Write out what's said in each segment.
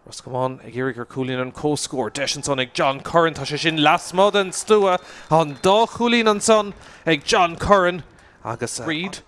Roscommon ag Irigar Coolín an co-score. Deis son ag John Curran tá sé sin lasmod an stua an dá Coolín an son ag John Curran agus Reid.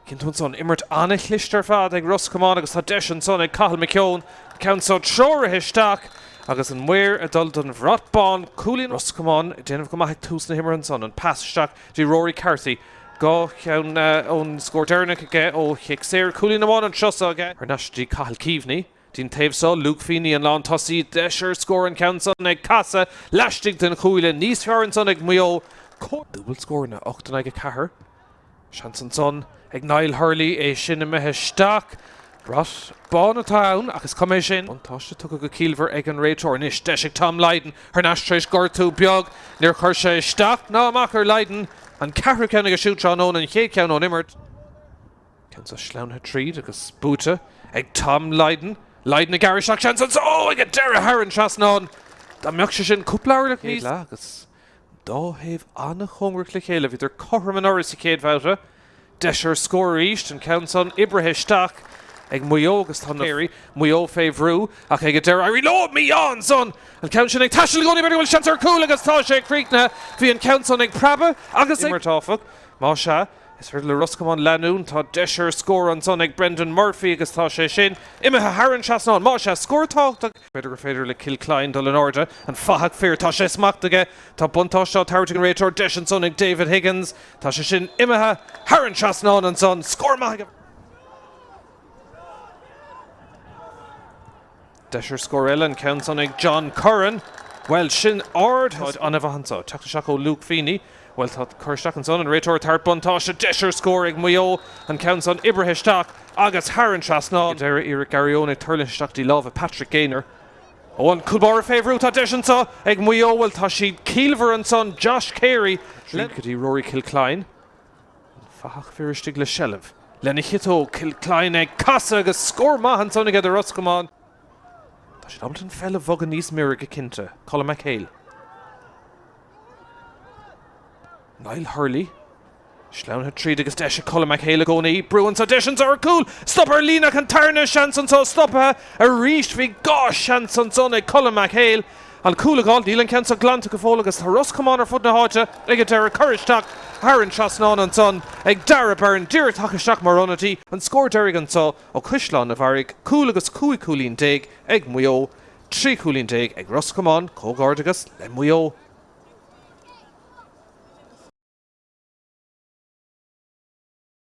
Cintún son immert anna chlister fad ag Roscommon agus tá deis son ag Cathal McKeown. Count so trora histeach agus an muir a dul don bhratbán Coolín Roscommon déanamh go maith tús na himar an son an passisteach dí Rory Carthy. Go ceann ón scóirtearnach aige ó chiic séir Coolín amháin an trosa aige. Ar nas dí Cathal Peile Dín taobh só Luke Feeney an lán tosaí deisir scór an count son ag casa leistigh den chuile níos fear an son ag Mayo. Dúbal scór na 8 ag cahar. Sean son ag Niall Hurley é sin imethe staach. Brat bán a town agus cumé sin. Antáiste tu go cílver ag an réiteór níos deisig Tom Lydon. Ar nastréis gortú beag níor chuir sé staach ná amach ar Lydon. An cahar ceanna go siúte an ón an chéad ceann ón immert. Ceann sa sleaunthe tríd agus búta ag Tom Lydon. Lydon a garisteach sean son ag a deire haran trasnán. Tá meach sé sin cúpla áirlach níos agus dá héamh anna chungrach le chéile idir chorm an oras i céad bhauta. Deisir scóir ríist an count son Ibrahim Staach ag Mayo agus tá éirí Mayo féhrú ach ag a deire airí lob mí an son an count sin ag taiisiil gcónaí beidir bhfuil seansar cool agus tá sé críicna bhí an count son ag Prabha agus ag Immertáfach má se is fer le Roscommon leanún tá deisir scór an son ag Brendan Murphy agus tá sé sin imethe haran seasnán má se scóirtáach beidir féidir le Kilcline dul an orda an fahad fear tá sé smacht aige tá buntáistá táirte an réiteór deis an son ag David Higgins tá sé sin imethe haran seasnán an son scór maith Deisir scór eile an count son ag John Curran well sin ard an a bhansá teachta seach ó Luke Feeney well tá chuirteach an son an réiteór tart buntáiste deisir scór ag Mayo an count son Ibrahim Staach agus haran seasnán deire Eric Garione turlinsteach dí lámh Patrick Gaynor ó an cúlbar féhrú tá deis an sa ag Mayo well tá siad cílver an son Josh Carey Trígadí Rory Kilcline fach firistig le Shelliv lena hitó Kilcline ag casa agus scór maith an son ag a Roscommon tá siad amtlan fell a bhogan níos mira go cinnte Comáin-0-13 Niall Hurley Sleaunthe tríd agus deise Comáin-0-13 gcónaí brúan sa deisins ar cool stop ar lína an tarna seansan so stop a ríist bhí gá seansan son ag Comáin-0-13 an coola gáil dílan ceann sa glanta go fóla agus tá Roscommon ar fud na háite ag a deire chuiristeach haran seasnán an son ag deire bearn díire takeisteach marionatí an scór deirigh an so ó Cuisleán a bharigh cúla agus cúig Coolín déag ag Mayo 3 Coolín déag ag Roscommon cógáird agus le Mayo